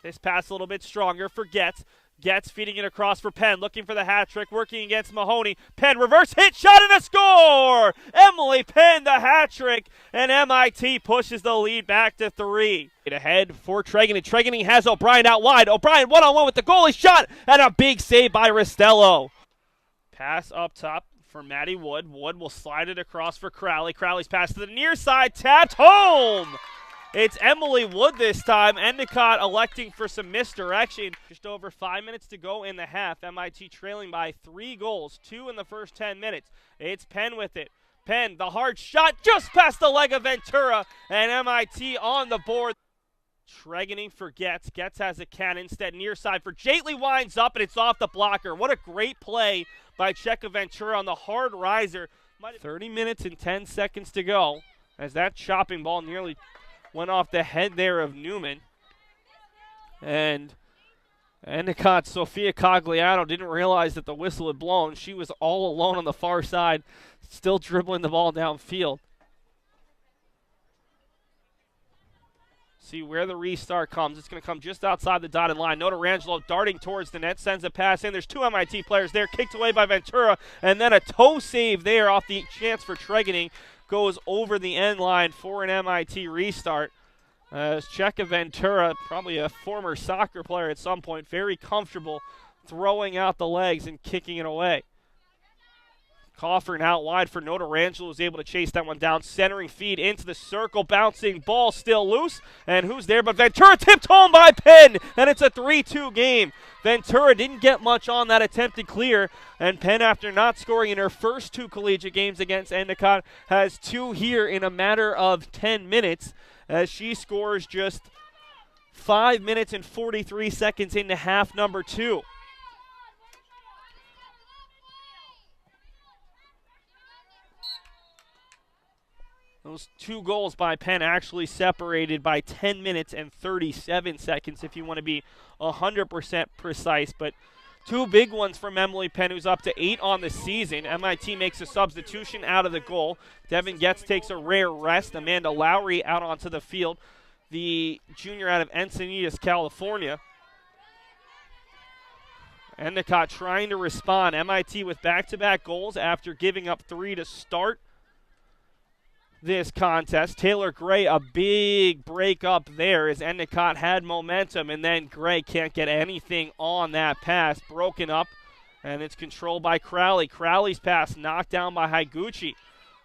This pass a little bit stronger for Getz. Getz feeding it across for Penn, looking for the hat trick, working against Mahoney. Penn, reverse hit, shot, and a score! Emily Penn, the hat trick, and MIT pushes the lead back to 3. Ahead for Tregenny. Tregenny has O'Brien out wide. O'Brien one-on-one with the goalie shot, and a big save by Ristello. Pass up top for Maddie Wood. Wood will slide it across for Crowley. Crowley's pass to the near side, tapped home! It's Emily Wood this time. Endicott electing for some misdirection. Just over 5 minutes to go in the half. MIT trailing by 3 goals, 2 in the first 10 minutes. It's Penn with it. Penn, the hard shot, just past the leg of Ventura, and MIT on the board. Tregenny for Getz. Getz has a cannon instead. Near side for Jaitley, winds up, and it's off the blocker. What a great play by Checa Ventura on the hard riser. 30 minutes and 10 seconds to go as that chopping ball nearly went off the head there of Newman. And Endicott, Sophia Cogliano, didn't realize that the whistle had blown. She was all alone on the far side, still dribbling the ball downfield. See where the restart comes. It's going to come just outside the dotted line. Notarangelo darting towards the net, sends a pass in. There's 2 MIT players there, kicked away by Ventura, and then a toe save there off the chance for Tregenny. Goes over the end line for an MIT restart. As Checa Ventura, probably a former soccer player at some point, very comfortable throwing out the legs and kicking it away. Coffin out wide for Notarangelo, was able to chase that one down. Centering feed into the circle, bouncing ball still loose. And who's there but Ventura, tipped home by Penn, and it's a 3-2 game. Ventura didn't get much on that attempted clear, and Penn, after not scoring in her first 2 collegiate games against Endicott, has 2 here in a matter of 10 minutes as she scores just 5 minutes and 43 seconds into half number 2. Those 2 goals by Penn actually separated by 10 minutes and 37 seconds if you want to be 100% precise. But 2 big ones from Emily Penn, who's up to 8 on the season. MIT makes a substitution out of the goal. Devin Getz takes a rare rest. Amanda Lowry out onto the field, the junior out of Encinitas, California. Endicott trying to respond. MIT with back-to-back goals after giving up 3 to start this contest. Taylor Gray, a big break up there as Endicott had momentum, and then Gray can't get anything on that pass. Broken up, and it's controlled by Crowley. Crowley's pass knocked down by Higuchi.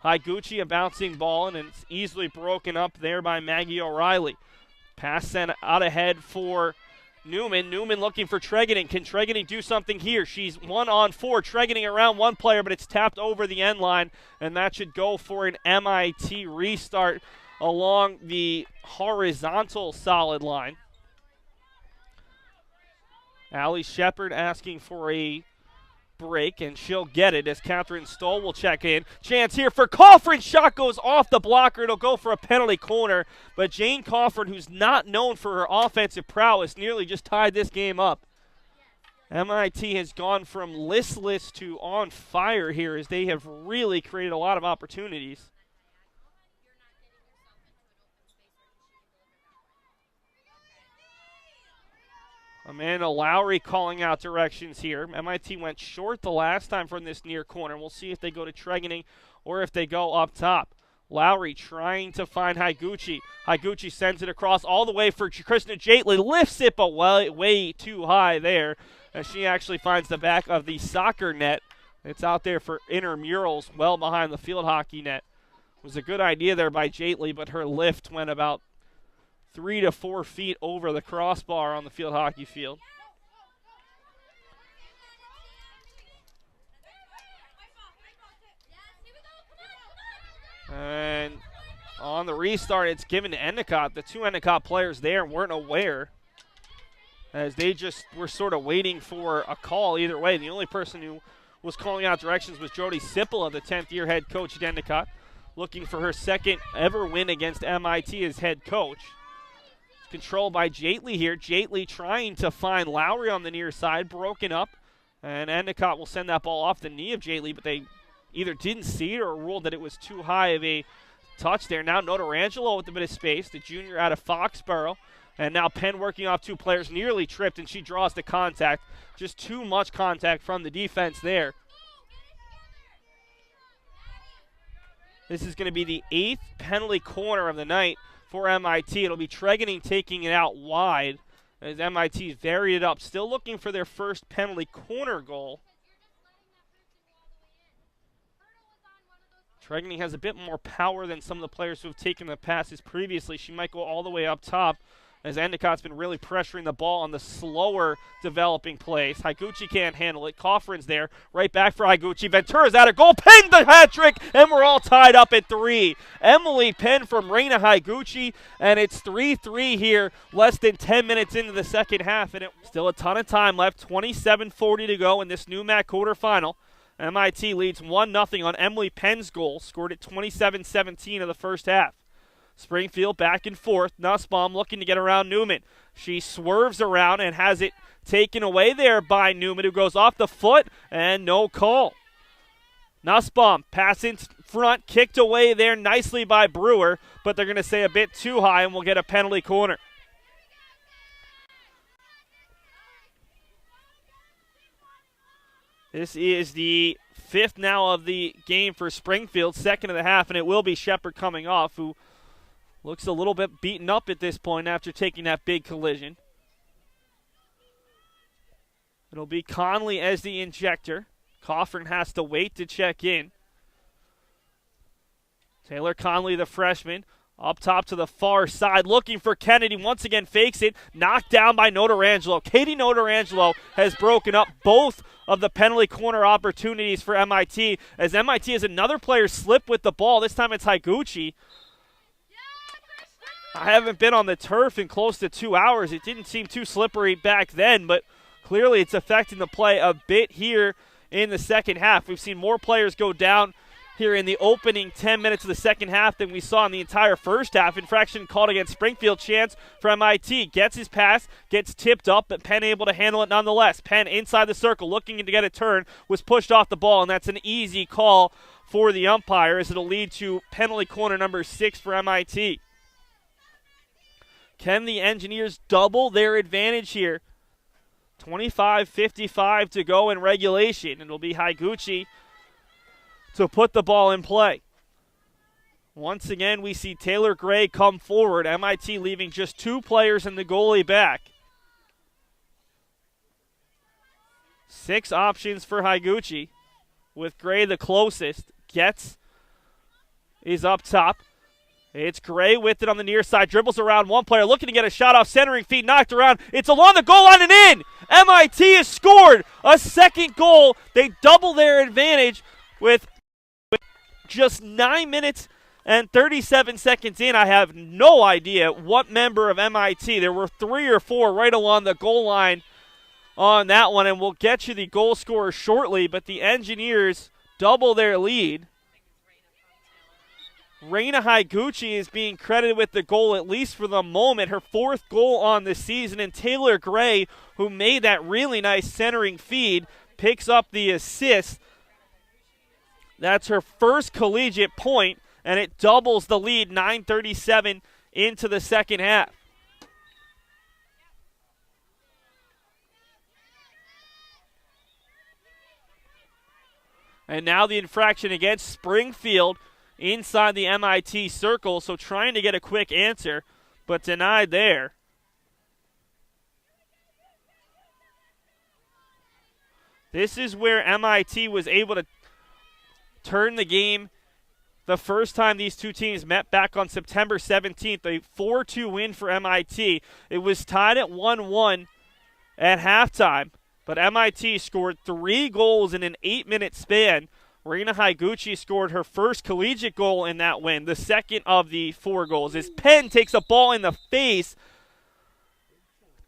Higuchi, a bouncing ball, and it's easily broken up there by Maggie O'Reilly. Pass sent out ahead for Newman. Newman looking for Tregenny. Can Tregenny do something here? She's 1-on-4. Tregenny around one player, but it's tapped over the end line, and that should go for an MIT restart along the horizontal solid line. Allie Shepard asking for a break, and she'll get it as Catherine Stoll will check in. Chance here for Coffin. Shot goes off the blocker. It'll go for a penalty corner, but Jane Coffin, who's not known for her offensive prowess, nearly just tied this game up. MIT has gone from listless to on fire here as they have really created a lot of opportunities. Amanda Lowry calling out directions here. MIT went short the last time from this near corner. We'll see if they go to Tregenny or if they go up top. Lowry trying to find Higuchi. Higuchi sends it across all the way for Krishna Jaitley. Lifts it, but way too high there as she actually finds the back of the soccer net. It's out there for intramurals well behind the field hockey net. It was a good idea there by Jaitley, but her lift went about 3 to 4 feet over the crossbar on the field hockey field. And on the restart, it's given to Endicott. The 2 Endicott players there weren't aware, as they just were sort of waiting for a call either way. The only person who was calling out directions was Jody Sippola, the 10th-year head coach at Endicott, looking for her second ever win against MIT as head coach. Controlled by Jaitley here. Jaitley trying to find Lowry on the near side, broken up. And Endicott will send that ball off the knee of Jaitley, but they either didn't see it or ruled that it was too high of a touch there. Now Notarangelo with a bit of space, the junior out of Foxborough. And now Penn working off two players, nearly tripped, and she draws the contact. Just too much contact from the defense there. This is going to be the 8th penalty corner of the night for MIT. It'll be Tregening taking it out wide as MIT's varied it up. Still looking for their first penalty corner goal. Tregening has a bit more power than some of the players who have taken the passes previously. She might go all the way up top as Endicott's been really pressuring the ball on the slower developing plays. Higuchi can't handle it. Coffrin's there. Right back for Higuchi. Ventura's out of goal. Penn the hat trick, and we're all tied up at 3. Emily Penn from Reina Higuchi, and it's 3-3 here, less than 10 minutes into the second half. And still a ton of time left. 27:40 to go in this new MAC quarterfinal. MIT leads 1-0 on Emily Penn's goal, scored at 27-17 of the first half. Springfield back and forth. Nussbaum looking to get around Newman. She swerves around and has it taken away there by Newman, who goes off the foot, and no call. Nussbaum pass in front, kicked away there nicely by Brewer, but they're going to say a bit too high, and we'll get a penalty corner. This is the 5th now of the game for Springfield, 2nd of the half, and it will be Shepard coming off, who looks a little bit beaten up at this point after taking that big collision. It'll be Conley as the injector. Coffrin has to wait to check in. Taylor Conley, the freshman, up top to the far side, looking for Kennedy. Once again fakes it, knocked down by Notarangelo. Katie Notarangelo has broken up both of the penalty corner opportunities for MIT, as MIT has another player slip with the ball. This time it's Higuchi. I haven't been on the turf in close to 2 hours. It didn't seem too slippery back then, but clearly it's affecting the play a bit here in the second half. We've seen more players go down here in the opening 10 minutes of the second half than we saw in the entire first half. Infraction called against Springfield. Chance for MIT. Gets his pass, gets tipped up, but Penn able to handle it nonetheless. Penn inside the circle, looking to get a turn, was pushed off the ball, and that's an easy call for the umpire, as it'll lead to penalty corner number 6 for MIT. Can the Engineers double their advantage here? 25:55 to go in regulation. It'll be Higuchi to put the ball in play. Once again, we see Taylor Gray come forward. MIT leaving just 2 players and the goalie back. 6 options for Higuchi, with Gray the closest. Getz is up top. It's Gray with it on the near side. Dribbles around one player, looking to get a shot off centering feet, knocked around. It's along the goal line and in. MIT has scored a second goal. They double their advantage with just 9 minutes and 37 seconds in. I have no idea what member of MIT. There were 3 or 4 right along the goal line on that one, and we'll get you the goal scorer shortly, but the Engineers double their lead. Reina Higuchi is being credited with the goal, at least for the moment, her 4th goal on the season, and Taylor Gray, who made that really nice centering feed, picks up the assist. That's her first collegiate point, and it doubles the lead, 9:37 into the second half. And now the infraction against Springfield inside the MIT circle, so trying to get a quick answer, but denied there. This is where MIT was able to turn the game the first time these two teams met back on September 17th, a 4-2 win for MIT. It was tied at 1-1 at halftime, but MIT scored 3 goals in an 8-minute span. Reina Higuchi scored her first collegiate goal in that win, the second of the 4 goals. As Penn takes a ball in the face,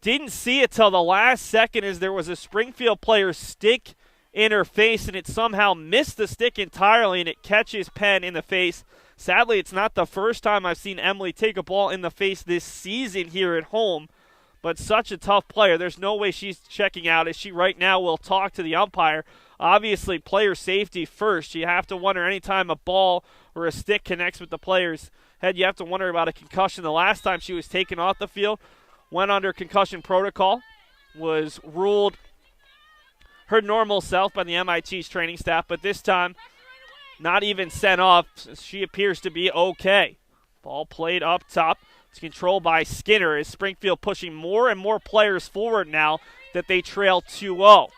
didn't see it till the last second as there was a Springfield player's stick in her face, and it somehow missed the stick entirely, and it catches Penn in the face. Sadly, it's not the first time I've seen Emily take a ball in the face this season here at home, but such a tough player. There's no way she's checking out, as she right now will talk to the umpire. Obviously, player safety first. You have to wonder anytime a ball or a stick connects with the player's head, you have to wonder about a concussion. The last time she was taken off the field went under concussion protocol, was ruled her normal self by the MIT's training staff, but this time not even sent off. She appears to be okay. Ball played up top. It's controlled by Skinner as Springfield pushing more and more players forward now that they trail 2-0.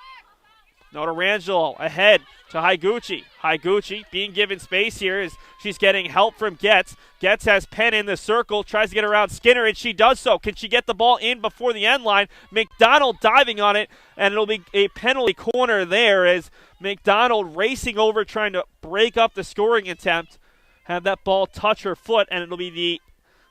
Notarangelo ahead to Higuchi. Higuchi being given space here as she's getting help from Getz. Getz has Penn in the circle, tries to get around Skinner, and she does so. Can she get the ball in before the end line? McDonald diving on it, and it'll be a penalty corner there as McDonald racing over trying to break up the scoring attempt. Have that ball touch her foot, and it'll be the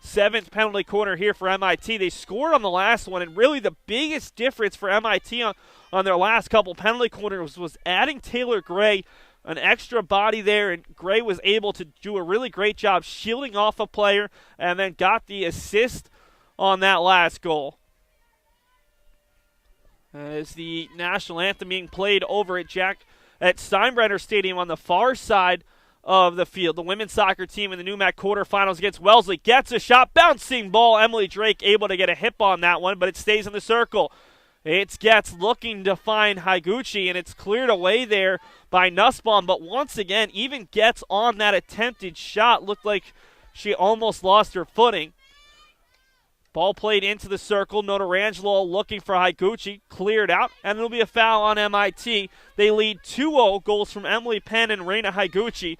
7th penalty corner here for MIT. They scored on the last one, and really the biggest difference for MIT on their last couple penalty corners was adding Taylor Gray, an extra body there, and Gray was able to do a really great job shielding off a player and then got the assist on that last goal. As the national anthem being played over at Steinbrenner Stadium on the far side of the field. The women's soccer team in the NEWMAC quarterfinals against Wellesley gets a shot, bouncing ball. Emily Drake able to get a hip on that one, but it stays in the circle. It's Getz looking to find Higuchi, and it's cleared away there by Nussbaum. But once again, even Getz on that attempted shot looked like she almost lost her footing. Ball played into the circle. Notarangelo looking for Higuchi. Cleared out, and it'll be a foul on MIT. They lead 2-0. Goals from Emily Penn and Reina Higuchi.